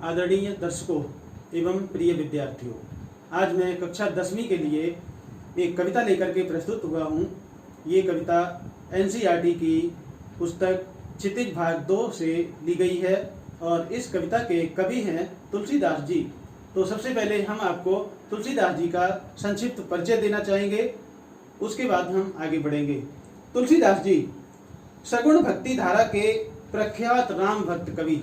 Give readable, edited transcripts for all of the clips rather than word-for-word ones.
आदरणीय दर्शकों एवं प्रिय विद्यार्थियों, आज मैं कक्षा 10वीं के लिए एक कविता लेकर के प्रस्तुत हुआ हूँ। ये कविता एनसीईआरटी की पुस्तक क्षितिज भाग 2 से ली गई है और इस कविता के कवि हैं तुलसीदास जी। तो सबसे पहले हम आपको तुलसीदास जी का संक्षिप्त परिचय देना चाहेंगे, उसके बाद हम आगे बढ़ेंगे। तुलसीदास जी सगुण भक्ति धारा के प्रख्यात राम भक्त कवि।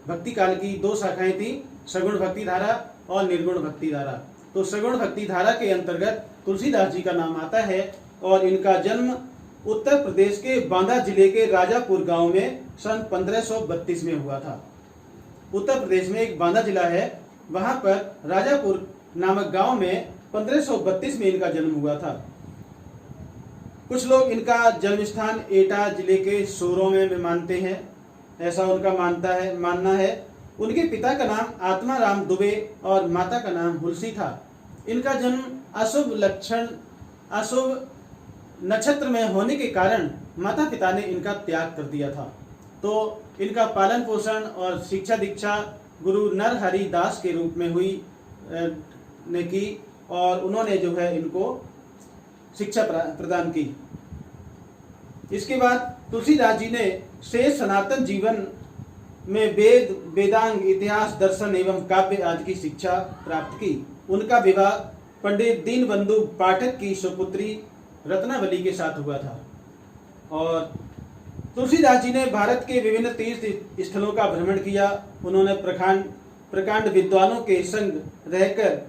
भक्ति काल की 2 शाखाएं थी, सगुण भक्ति धारा और निर्गुण भक्ति धारा। तो सगुण भक्ति धारा के अंतर्गत तुलसीदास जी का नाम आता है और इनका जन्म उत्तर प्रदेश के बांदा जिले के राजापुर गांव में सन 1532 में हुआ था। उत्तर प्रदेश में एक बांदा जिला है, वहां पर राजापुर नामक गांव में 1532 में इनका जन्म हुआ था। कुछ लोग इनका जन्म स्थान एटा जिले के सोरों में मानते हैं, ऐसा उनका मानना है। उनके पिता का नाम आत्माराम दुबे और माता का नाम हुलसी था। इनका जन्म अशुभ नक्षत्र में होने के कारण माता पिता ने इनका त्याग कर दिया था। तो इनका पालन पोषण और शिक्षा दीक्षा गुरु नरहरि दास के रूप में ने की और उन्होंने जो है इनको शिक्षा प्रदान की। इसके बाद तुलसीदास जी ने शेष सनातन जीवन में वेद, वेदांग, इतिहास, दर्शन एवं काव्य आदि की शिक्षा प्राप्त की। उनका विवाह पंडित दीनबंधु पाठक की सुपुत्री रत्नावली के साथ हुआ था। और तुलसीदास जी ने भारत के विभिन्न तीर्थ स्थलों का भ्रमण किया। उन्होंने प्रकांड विद्वानों के संग रहकर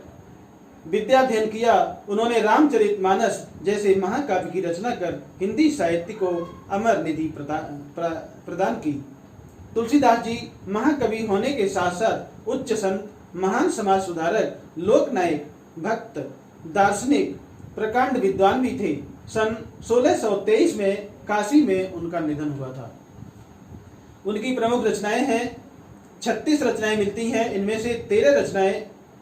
विद्याध्ययन किया। उन्होंने रामचरितमानस जैसे महाकाव्य की रचना कर हिंदी साहित्य को अमर निधि प्रदान की। तुलसीदास जी महाकवि होने के साथ साथ उच्च संत, महान समाज सुधारक, लोकनायक, भक्त, दार्शनिक, प्रकांड विद्वान भी थे। सन 1623 में काशी में उनका निधन हुआ था। उनकी प्रमुख रचनाएं हैं, 36 रचनाएं मिलती हैं, इनमें से 13 रचनाएं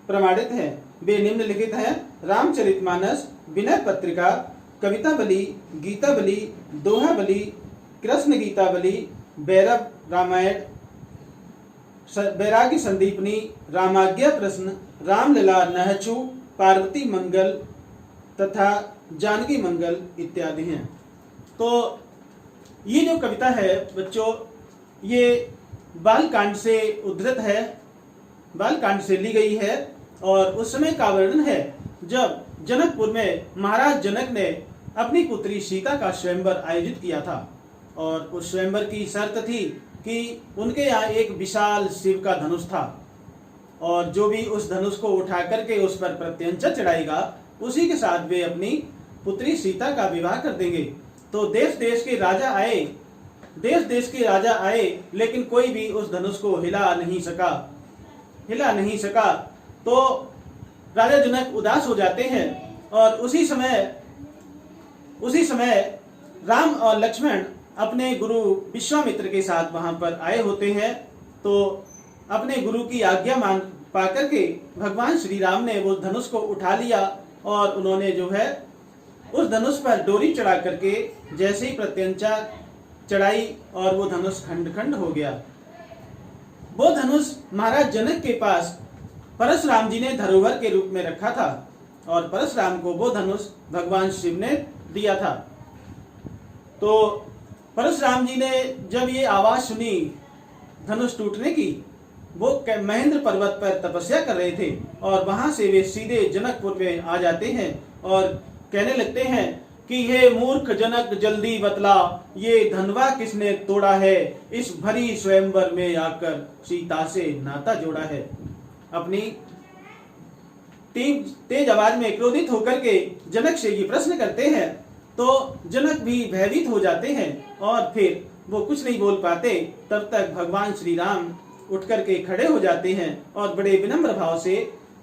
प्रमाणित हैं। वे निम्नलिखित हैं: रामचरितमानस, विनय पत्रिका, कवितावली, गीतावली, दोहावली, कृष्ण गीतावली, भैरव रामायण, बैरागी संदीपनी, रामाज्ञा प्रश्न, रामलीला नहचू, पार्वती मंगल तथा जानकी मंगल इत्यादि हैं। तो ये जो कविता है बच्चों, ये बालकांड से उद्धृत है, बालकांड से ली गई है और उस समय का वर्णन है जब जनकपुर में महाराज जनक ने अपनी पुत्री सीता का स्वयंवर आयोजित किया था। और उस स्वयंवर की शर्त थी कि उनके यहाँ एक विशाल शिव का धनुष था और जो भी उस धनुष को उठा करके उस पर प्रत्यंचा चढ़ाएगा उसी के साथ वे अपनी पुत्री सीता का विवाह कर देंगे। तो देश देश के राजा आए लेकिन कोई भी उस धनुष को हिला नहीं सका। तो राजा जनक उदास हो जाते हैं और उसी समय राम और लक्ष्मण अपने गुरु विश्वामित्र के साथ वहां पर आए होते हैं। तो अपने गुरु की आज्ञा मान पाकर के भगवान श्री राम ने वो धनुष को उठा लिया और उन्होंने जो है उस धनुष पर डोरी चढ़ा करके जैसे ही प्रत्यंचा चढ़ाई और वो धनुष खंड खंड हो गया। वो धनुष महाराज जनक के पास परशुराम जी ने धरोहर के रूप में रखा था और परशुराम को वो धनुष भगवान शिव ने दिया था। तो परशुराम जी ने जब ये आवाज सुनी धनुष टूटने की, वो महेंद्र पर्वत पर तपस्या कर रहे थे और वहां से वे सीधे जनकपुर में आ जाते हैं और कहने लगते हैं कि हे मूर्ख जनक, जल्दी बतला ये धनवा किसने तोड़ा है, इस भरी स्वयंवर में आकर सीता से नाता जोड़ा है। अपनी तेज आवाज में क्रोधित होकर के जनक से ये प्रश्न करते हैं तो जनक भी भयभीत हो जाते हैं और फिर वो कुछ नहीं बोल पाते। तब तक भगवान श्री राम उठ करके खड़े हो जाते हैं और बड़े विनम्र भाव से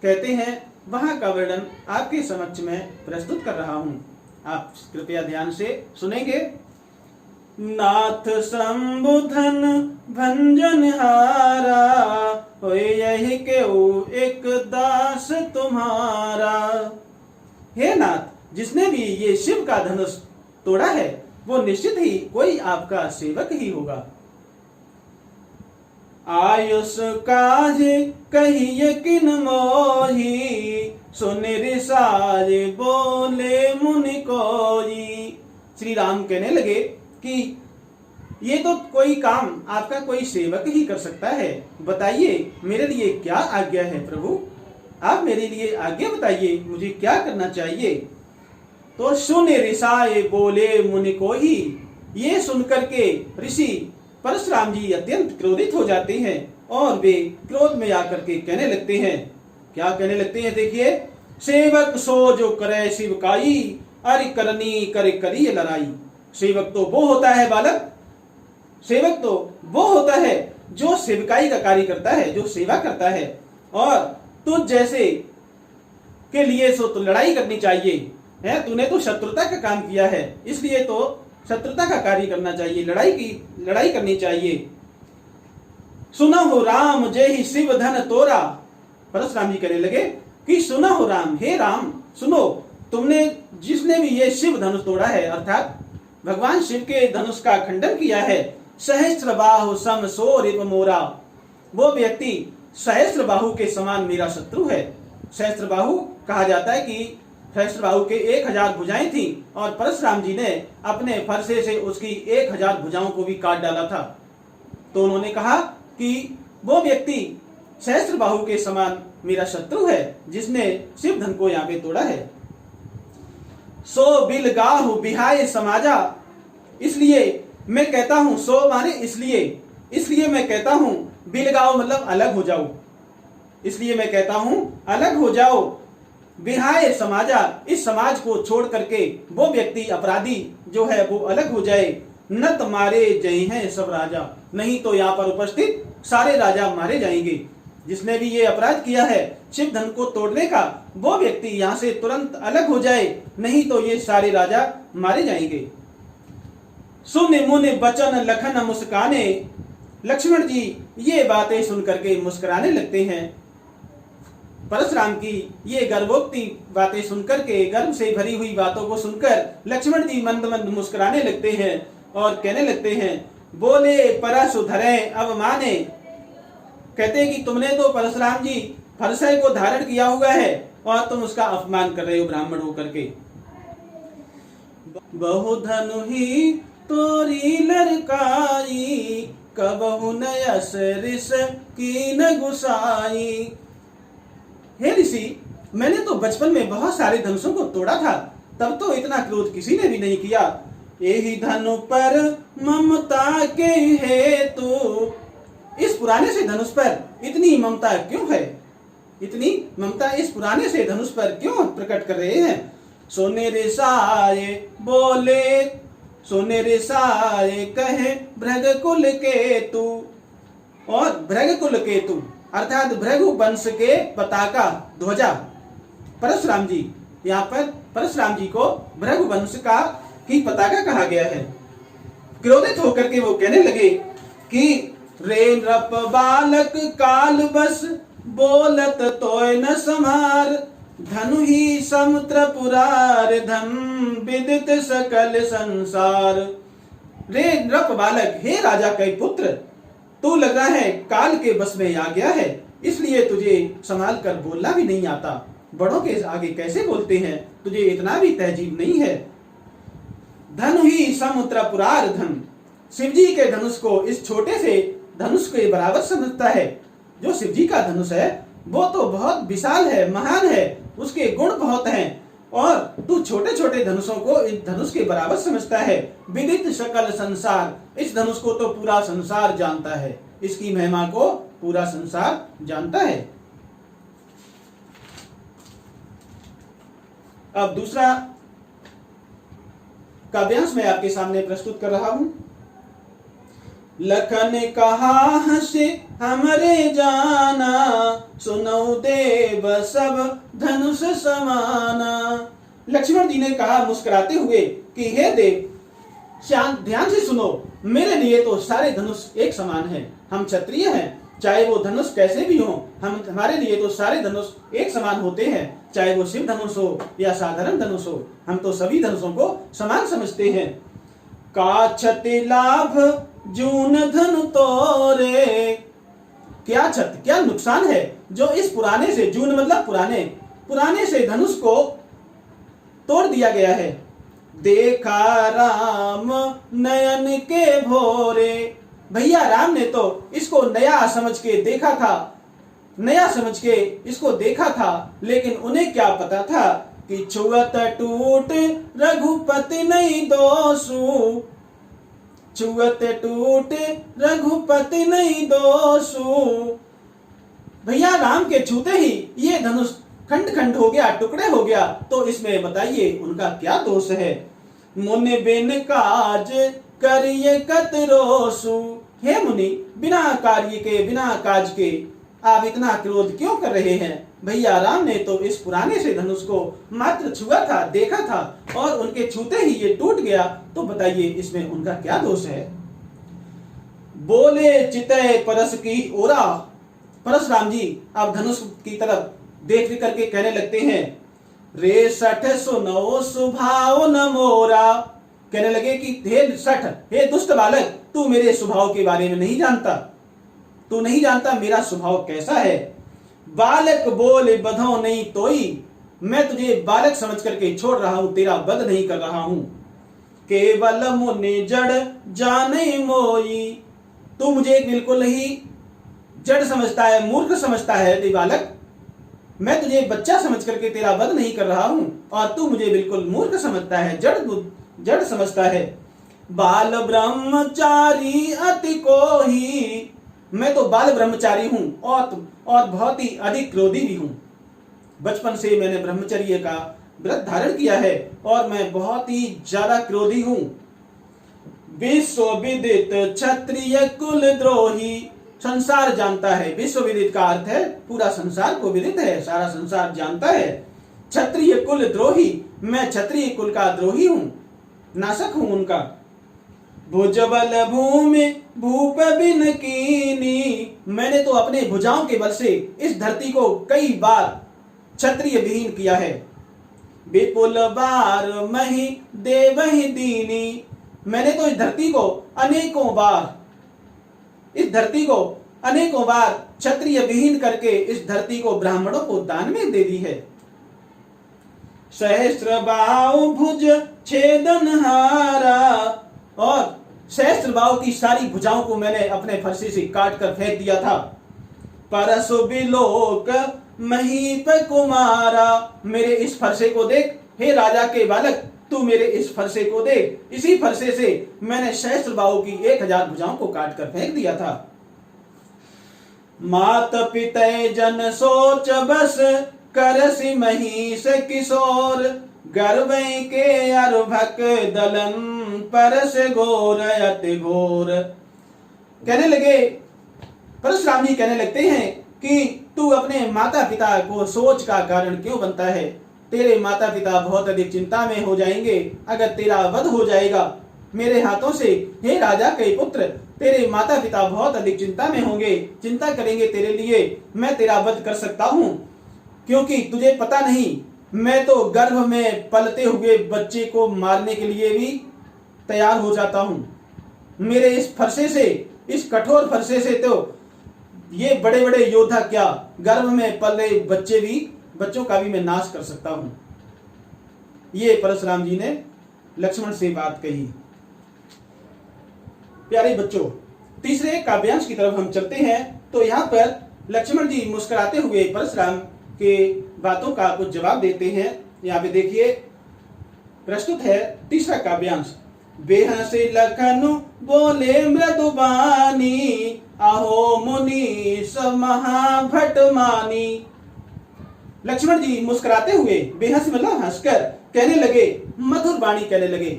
कहते हैं, वहां का वर्णन आपके समक्ष में प्रस्तुत कर रहा हूं, आप कृपया ध्यान से सुनेंगे। नाथ संबुधन भंजन हारा, होए यही केऊ एक दास तुम्हारा। हे नाथ, जिसने भी ये शिव का धनुष तोड़ा है वो निश्चित ही कोई आपका सेवक ही होगा। आयुष काज कहिए किन मोही, सुन रिसाज बोले मुनि कोई। श्री राम कहने लगे कि ये तो कोई काम आपका कोई सेवक ही कर सकता है, बताइए मेरे लिए क्या आज्ञा है प्रभु, आप मेरे लिए आज्ञा बताइए, मुझे क्या करना चाहिए। तो सुन ऋषाए बोले मुनि को ही, ये सुनकर के ऋषि परशुराम जी अत्यंत क्रोधित हो जाते हैं और वे क्रोध में आकर के कहने लगते हैं। क्या कहने लगते हैं देखिए, सेवक सो जो करे शिवकाई, अरि करनी करे करी लड़ाई। सेवक तो वो होता है बालक, सेवक तो वो होता है जो सेवकाई का कार्य करता है, जो सेवा करता है, और तुझ जैसे के लिए सो तो लड़ाई करनी चाहिए है। तूने तो शत्रुता का काम किया है, इसलिए तो शत्रुता का कार्य करना चाहिए, लड़ाई करनी चाहिए। सुना हो राम जय ही शिव धन तोरा। परशुराम जी कहने लगे कि सुना हो राम, हे राम सुनो, तुमने जिसने भी ये शिव धनुष तोड़ा है, अर्थात भगवान शिव के धनुष का खंडन किया है, सहस्त्र बाहु सम सो रिप मोरा, वो व्यक्ति सहस्त्र बाहु के समान मेरा शत्रु है। सहस्त्र बाहु कहा जाता है कि सहस्त्र बाहु के 1000 भुजाएं थी और परशुराम जी ने अपने फरसे से उसकी 1000 भुजाओं को भी काट डाला था। तो उन्होंने कहा कि वो व्यक्ति सहस्त्र बाहु के समान मेरा शत्रु है जिसने शिव धन को यहाँ पे तोड़ा है। सो बिल गाहु बिहाय समाजा, इसलिए मैं कहता हूं, सो माने इसलिए मैं कहता हूं, बिलगाओ मतलब अलग हो जाओ, इसलिए मैं कहता हूं अलग हो जाओ। बिहाय समाजा, इस समाज को छोड़ करके वो व्यक्ति अपराधी जो है वो अलग हो जाए। न तुम्हारे जय हैं सब राजा, नहीं तो यहाँ पर उपस्थित सारे राजा मारे जाएंगे। जिसने भी ये अपराध किया है शिव धन को तोड़ने का, वो व्यक्ति यहाँ से तुरंत अलग हो जाए, नहीं तो ये सारे राजा मारे जाएंगे। सुन मुनि बचन लखन मुस्काने, लक्ष्मण जी ये बातें सुनकर के मुस्कुराने लगते हैं। परशुराम की ये गर्भोक्ति बातें सुनकर के, गर्व से भरी हुई बातों को सुनकर लक्ष्मण जी मंद मंद मुस्कुराने लगते हैं और कहने लगते हैं, बोले परशु धरे अब माने, कहते हैं कि तुमने तो परशुराम जी फरसे को धारण किया हुआ है और तुम उसका अपमान कर रहे हो ब्राह्मण होकर के। बहु धनु ही तोरी लड़काई, कबहु नयस ऋष कीन गुसाई। हे ऋषि, मैंने तो बचपन में बहुत सारे धनुषों को तोड़ा था, तब तो इतना क्रोध किसी ने भी नहीं किया। यही धनु पर ममता के हेतु, इस पुराने से धनुष पर इतनी ममता क्यों है, इतनी ममता इस पुराने से धनुष पर क्यों प्रकट कर रहे हैं। सोने रिसाए बोले, सोने रिसाए कहे भृग कुल केतु, और भृग कुल केतु अर्थात भृगु वंश के पताका ध्वजा परशुराम जी, यहाँ पर परशुराम जी को भृगु वंश का की पताका कहा गया है। क्रोधित होकर के वो कहने लगे कि रे नृप बालक काल बस, बोलत तोय न समार, धनु ही समुद्र पुरार, धम विदित सकल संसार। रे नृप बालक, हे राजा के पुत्र, तू लग रहा है काल के बस में आ गया है, इसलिए तुझे संभाल कर बोलना भी नहीं आता। बड़ों के आगे कैसे बोलते हैं, तुझे इतना भी तहजीब नहीं है। धनु ही समुद्र पुरार धन, शिवजी के धनुष को इस छोटे से धनुष के बराबर समझता है। जो शिवजी का धनुष है वो तो बहुत विशाल है, महान है, उसके गुण बहुत हैं, और तू छोटे छोटे धनुषों को इस धनुष के बराबर समझता है। विदित सकल संसार, इस धनुष को तो पूरा संसार जानता है, इसकी महिमा को पूरा संसार जानता है। अब दूसरा काव्यांश मैं आपके सामने प्रस्तुत कर रहा हूं। लखन कहा हंसे हमरे जाना, सुनौ देव सब धनुष समाना। लक्ष्मण जी ने कहा मुस्कुराते हुए कि हे देव, शांत ध्यान से सुनो, मेरे लिए तो सारे धनुष एक समान हैं। हम क्षत्रिय हैं, चाहे वो धनुष कैसे भी हो, हमारे लिए तो सारे धनुष एक समान होते हैं, चाहे वो शिव धनुष हो या साधारण धनुष हो, हम तो सभी धनुषों को समान समझते हैं। का क्षति लाभ जून धनु तोरे, क्या क्षति, क्या नुकसान है जो इस पुराने से, जून मतलब पुराने से धनुष को तोड़ दिया गया है। देखा राम नयन के भोरे, भैया राम ने तो इसको नया समझ के देखा था, नया समझ के इसको देखा था, लेकिन उन्हें क्या पता था कि छुअत टूट रघुपति नहीं दोषु, छुअत टूट रघुपति नहीं दोषु। भैया राम के छूते ही ये धनुष खंड खंड हो गया, टुकड़े हो गया, तो इसमें बताइए उनका क्या दोष है। मुनि बिन काज करिए कत रोसु, हे मुनि बिना कार्य के, बिना काज के आप इतना क्रोध क्यों कर रहे हैं। भैया राम ने तो इस पुराने से धनुष को मात्र छुआ था, देखा था, और उनके छूते ही ये टूट गया, तो बताइए इसमें उनका क्या दोष है। बोले चितय परस की ओरा, परशुराम जी अब धनुष की तरफ देख करके कहने लगते हैं, रे सठ सुनो सुभाव न मोरा, कहने लगे कि हे सठ, हे दुष्ट बालक, तू मेरे स्वभाव के बारे में नहीं जानता, तू नहीं जानता मेरा स्वभाव कैसा है। बालक बोले बधो नहीं तोई, मैं तुझे बालक समझ करके छोड़ रहा हूं, तेरा वध नहीं कर रहा हूं। केवल मुनि जड़ जाने मोई, तू मुझे बिल्कुल ही जड़ समझता है, मूर्ख समझता है बालक, मैं तुझे बच्चा समझ करके तेरा वध नहीं कर रहा हूं, और तू मुझे बिल्कुल मूर्ख समझता है, जड़ समझता है। बाल ब्रह्मचारी अति को ही, मैं तो बाल ब्रह्मचारी हूं और बहुत ही अधिक क्रोधी भी हूं। बचपन से मैंने ब्रह्मचर्य का व्रत धारण किया है और मैं बहुत ही ज्यादा क्रोधी हूं। विश्व विदित क्षत्रिय कुल द्रोही, संसार जानता है, विश्व विदित का अर्थ है पूरा संसार को विदित है, सारा संसार जानता है। क्षत्रिय कुल द्रोही, मैं क्षत्रिय कुल का द्रोही हूं, नाशक हूं उनका। भुजबल भूमि भूप बिन कीनी, मैंने तो अपने भुजाओं के बल से इस धरती को कई बार क्षत्रिय विहीन किया है। विपुल बार मही देवहि दीनी, मैंने तो इस धरती को अनेकों बार क्षत्रिय विहीन करके इस धरती को ब्राह्मणों को दान में दे दी है। सहस्त्र बाहु भुज छेदन हारा, और सहस्त्र बाहु की सारी भुजाओं को मैंने अपने फरसे से काट कर फेंक दिया था। परसु बिलोक महीप कुमारा, मेरे इस फरसे को देख, हे राजा के बालक, तू मेरे इस फरसे को देख, इसी फरसे से मैंने सहस्त्र बाहु की 1000 भुजाओं को काट कर फेंक दिया था। मात पितय जन सोच बस करसि महीष किशोर, गर्भ के अरुभक दलन परस घोर अति घोर। कहने लगे, परशुराम जी कहने लगते हैं कि तू अपने माता पिता को सोच का कारण क्यों बनता है। तेरे माता पिता बहुत अधिक चिंता में हो जाएंगे अगर तेरा वध हो जाएगा मेरे हाथों से। हे राजा के पुत्र, तेरे माता पिता बहुत अधिक चिंता में होंगे, चिंता करेंगे तेरे लिए। मैं तेरा वध कर सकता हूं, क्योंकि तुझे पता नहीं, मैं तो गर्भ में पलते हुए बच्चे को मारने के लिए भी तैयार हो जाता हूं। मेरे इस फरसे से, इस कठोर फरसे से तो ये बड़े बड़े योद्धा क्या, गर्भ में पले बच्चों का भी मैं नाश कर सकता हूं। ये परशुराम जी ने लक्ष्मण से बात कही। प्यारे बच्चों, तीसरे काव्यांश की तरफ हम चलते हैं। तो यहाँ पर लक्ष्मण जी मुस्कुराते हुए परशुराम के बातों का कुछ जवाब देते हैं। यहाँ पे देखिए, प्रस्तुत है तीसरा काव्यांश। बेहसे लखनु बोले मृदुबानी, आहो मुनि महाभट मानी। लक्ष्मण जी मुस्कुराते हुए, बेहस मतलब हंसकर कहने लगे, मधुर वाणी कहने लगे,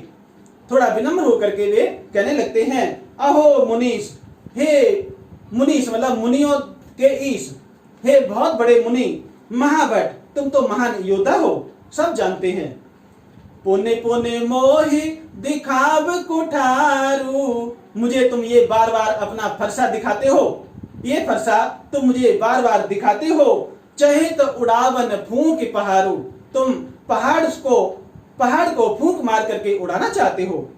थोड़ा विनम्र होकर के वे कहने लगते हैं, अहो मुनीश, हे मुनीश मतलब मुनियों के ईश, हे बहुत बड़े मुनि, महाभट, तुम तो महान योद्धा हो, सब जानते हैं। पुण्य पुण्य मोहि दिखाव कुठारू, मुझे तुम ये बार बार अपना फरसा दिखाते हो, ये फरसा तुम मुझे बार बार दिखाते हो। चाहे तो उड़ावन फूंक पहाड़ू, तुम पहाड़ को फूंक मार करके उड़ाना चाहते हो।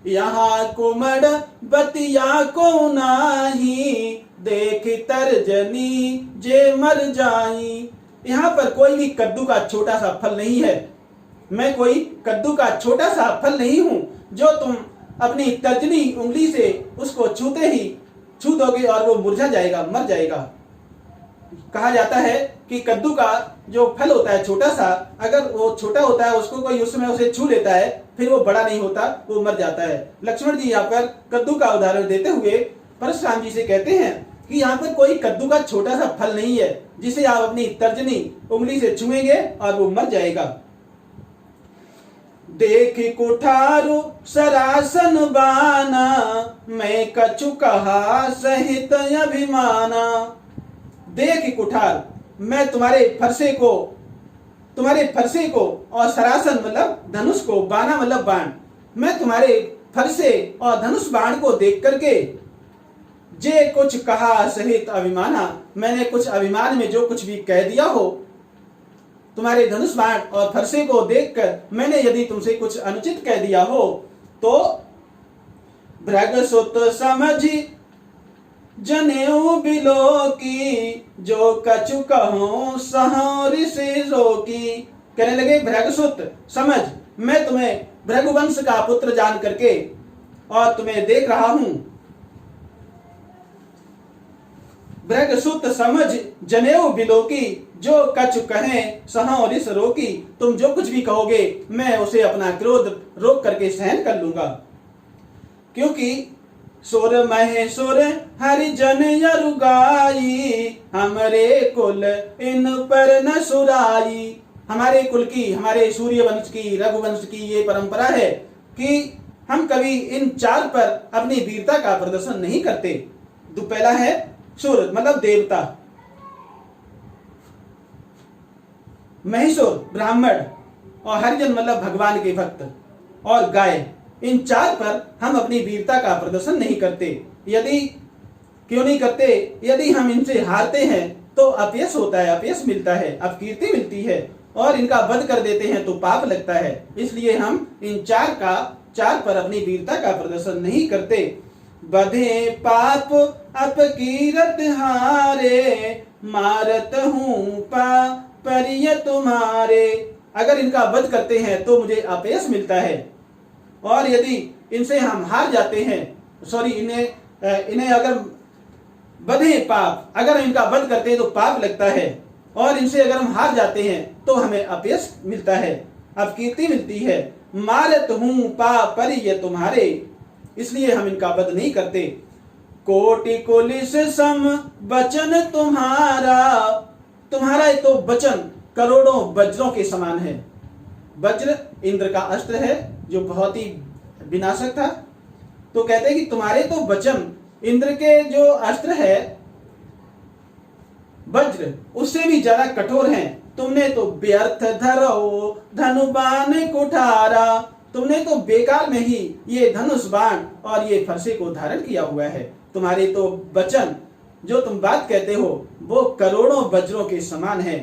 यहाँ कुमड़ बतिया को नाही, देख तर्जनी जे मर जाई। यहाँ पर कोई भी कद्दू का छोटा सा फल नहीं है। मैं कोई कद्दू का छोटा सा फल नहीं हूं जो तुम अपनी तर्जनी उंगली से उसको छूते ही छू दोगे और वो मुरझा जाएगा, मर जाएगा। कहा जाता है कि कद्दू का जो फल होता है छोटा सा, अगर वो छोटा होता है उसको कोई उस समय उसे छू लेता है, फिर वो बड़ा नहीं होता, वो मर जाता है। लक्ष्मण जी यहाँ पर कद्दू का उदाहरण देते हुए परशुराम जी से कहते हैं कि यहाँ पर कोई कद्दू का छोटा सा फल नहीं है जिसे आप अपनी तर्जनी उंगली से छुएंगे और वो मर जाएगा। देख कुठारु सरासन बाना, मैं कछु कहा सहित अभिमाना। देख कुठार, मैं तुम्हारे फरसे को और सरासन मतलब धनुष को, बाना मतलब बाण, मैं तुम्हारे फरसे और धनुष बाण को देख करके जे कुछ कहा सहित अभिमाना, मैंने कुछ अभिमान में जो कुछ भी कह दिया हो, तुम्हारे धनुष बाण और फरसे को देखकर मैंने यदि तुमसे कुछ अनुचित कह दिया हो तो भृगुसुत समझी जनेऊ बिलो की, जो कछु कहो सहो ऋषि रोकी। कहने लगे भृगुसुत समझ, मैं तुम्हें भृगुवंश का पुत्र जान करके और तुम्हें देख रहा हूं। भृगुसुत समझ जनेऊ बिलो की, जो कछु कहे सहो ऋषि रोकी। तुम जो कुछ भी कहोगे मैं उसे अपना क्रोध रोक करके सहन कर लूंगा, क्योंकि सुर महेश्वर हरिजन यरुगाई, हमरे कुल इन पर न सुराई। हमारे कुल की, हमारे सूर्य वंश की, रघुवंश की ये परंपरा है कि हम कभी इन चार पर अपनी वीरता का प्रदर्शन नहीं करते। तो पहला है सुर मतलब देवता, महेश्वर ब्राह्मण, और हरिजन मतलब भगवान के भक्त, और गाय। इन चार पर हम अपनी वीरता का प्रदर्शन नहीं करते। यदि क्यों नहीं करते? यदि हम इनसे हारते हैं तो अपयश होता है, अपयश मिलता है, अपकीर्ति मिलती है, और इनका वध कर देते हैं तो पाप लगता है। इसलिए हम इन चार पर अपनी वीरता का प्रदर्शन नहीं करते। बधे पाप अपकीरत हारे, मारत हूँ परिय तुम्हारे। अगर इनका वध करते हैं तो मुझे अपयश मिलता है, और यदि इनसे हम हार जाते हैं, इन्हें अगर बधे पाप, अगर इनका वध करते हैं तो पाप लगता है, और इनसे अगर हम हार जाते हैं तो हमें अपयश मिलता है, अपकीर्ति मिलती है। मारत हूँ परिय तुम्हारे, इसलिए हम इनका वध नहीं करते। कोटि कुलिस सम वचन तुम्हारा, तुम्हारा तो वचन करोड़ों वज्रों के समान है। वज्र इंद्र का अस्त्र है जो बहुत ही विनाशक था। तो कहते हैं कि तुम्हारे तो वचन इंद्र के जो अस्त्र है वज्र, उससे भी ज्यादा कठोर हैं। तुमने तो व्यर्थ धरो धनुबाण कुठारा, तुमने तो बेकार में ही ये धनुष बाण और ये फरसे को धारण किया हुआ है। तुम्हारे तो वचन, जो तुम बात कहते हो, वो करोड़ों वज्रों के समान है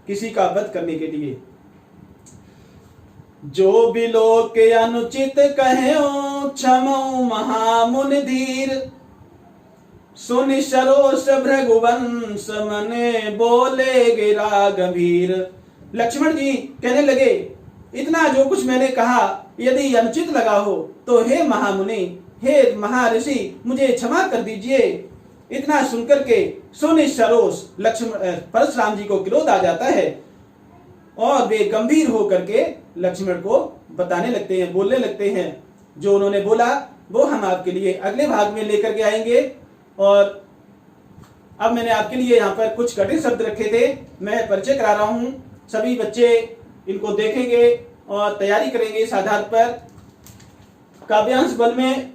किसी का वध करने के लिए। जो बिलो के अनुचित कहो क्षमो महामुनि धीर, सुनि सरोस भृगुवंश मने बोले गिरा गंभीर। लक्ष्मण जी कहने लगे, इतना जो कुछ मैंने कहा यदि अनुचित लगा हो तो हे महामुनि, हे महर्षि, मुझे क्षमा कर दीजिए। इतना सुनकर के सुनि सरोस लक्ष्मण परशुराम जी को क्रोध आ जाता है, और वे गंभीर होकर के लक्ष्मण को बताने लगते हैं, बोलने लगते हैं। जो उन्होंने बोला वो हम आपके लिए अगले भाग में लेकर के आएंगे। और अब मैंने आपके लिए यहाँ पर कुछ कठिन शब्द रखे थे, मैं परिचय करा रहा हूँ। सभी बच्चे इनको देखेंगे और तैयारी करेंगे इस आधार पर। काव्यांश बल में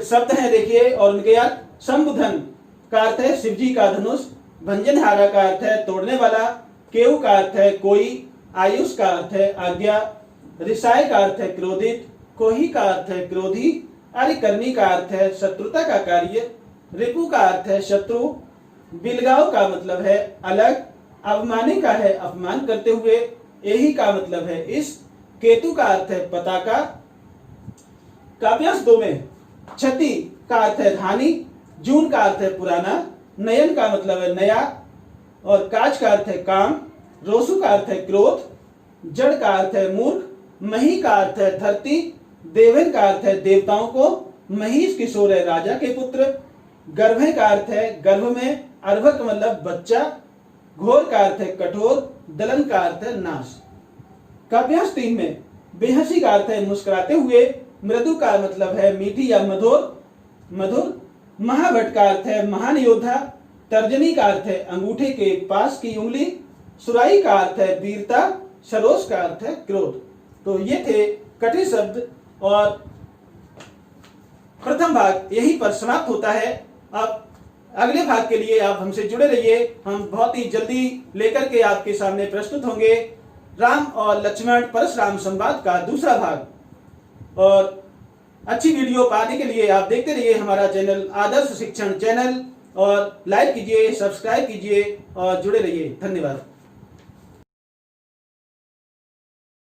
शब्द हैं देखिए, और उनके याद। शंभुधन का अर्थ है शिव जी का धनुष, भंजनहारा का अर्थ है तोड़ने वाला, केऊ का अर्थ है कोई, आयुष का अर्थ है आज्ञा, ऋषाय का अर्थ है क्रोधित, कोही का अर्थ है क्रोधी, अरिकर्णी का अर्थ है शत्रुता का कार्य, रिपु का अर्थ है शत्रु, बिलगाव का मतलब है अलग, अवमानी का है अपमान करते हुए, यही का मतलब है इस, केतु का अर्थ है पताका। काव्यांश 2 में क्षति का अर्थ है हानि, जून का अर्थ है पुराना, नयन का मतलब है नया, और काज का अर्थ है काम, रोसु का अर्थ है क्रोध, जड़ का अर्थ है मूर्ख, मही का अर्थ है धरती, देवन का अर्थ है देवताओं को, महिष किशोर है राजा के पुत्र, गर्भ का अर्थ है गर्भ में, अर्भक मतलब बच्चा, घोर का अर्थ है कठोर, दलन का अर्थ है नाश। काव्यांश 3 में बेहसी का अर्थ है मुस्कुराते हुए, मृदु का मतलब है मीठी या मधुर, महाभट का अर्थ है महान योद्धा, तर्जनी का अर्थ है अंगूठे के पास की उंगली, सुराई का अर्थ है वीरता, सरोज का अर्थ है क्रोध। तो ये थे कठिन शब्द और प्रथम भाग यहीं पर समाप्त होता है। अब अगले भाग के लिए आप हमसे जुड़े रहिए, हम बहुत ही जल्दी लेकर के आपके सामने प्रस्तुत होंगे राम और लक्ष्मण परशुराम संवाद का दूसरा भाग। और अच्छी वीडियो पाने के लिए आप देखते रहिए हमारा चैनल आदर्श शिक्षण चैनल, और लाइक कीजिए, सब्सक्राइब कीजिए और जुड़े रहिए। धन्यवाद।